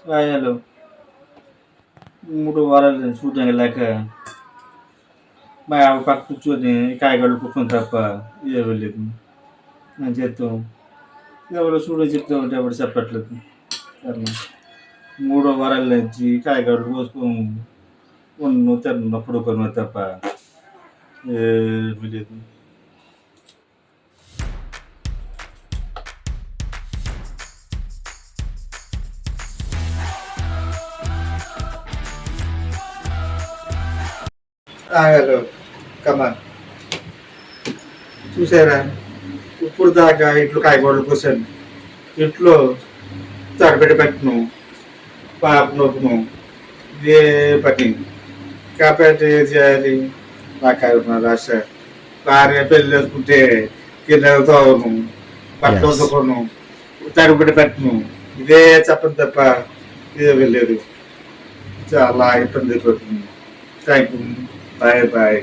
గాయాలు 3 వారాలు చూడడానికి లేక మా ఆవిడ పక్కన కూర్చొని కాయగూరలు కూర్చొని తప్ప ఏమీ లేదు. నా జీవితం ఎవరో చూడని చెప్తా ఉంటే ఎవరు చెప్పట్లేదు. కారణం మూడో వారాల నుంచి కాయగూరలు కోసుకొని తిన్నాను పడుకున్నాను తప్ప ఏమీ లేదు. హలో కమాన్ చూసారా ఇప్పుడు దాకా ఇంట్లో కాయగూరలు కోసాను, ఇంట్లో తడబెట్టి పెట్టను, పాప నొప్పును ఇదే పని కాబట్టి ఏం చేయాలి? నాకు రాశ భార్య పెళ్ళి వేసుకుంటే కింద తోవను, బట్టలు ఉతకను, తడబెట్టి పెట్టను, ఇదే చెప్పను తప్ప ఇదే వెళ్ళలేదు. చాలా ఇబ్బంది అయిపోతుంది. Thank you. Bye bye.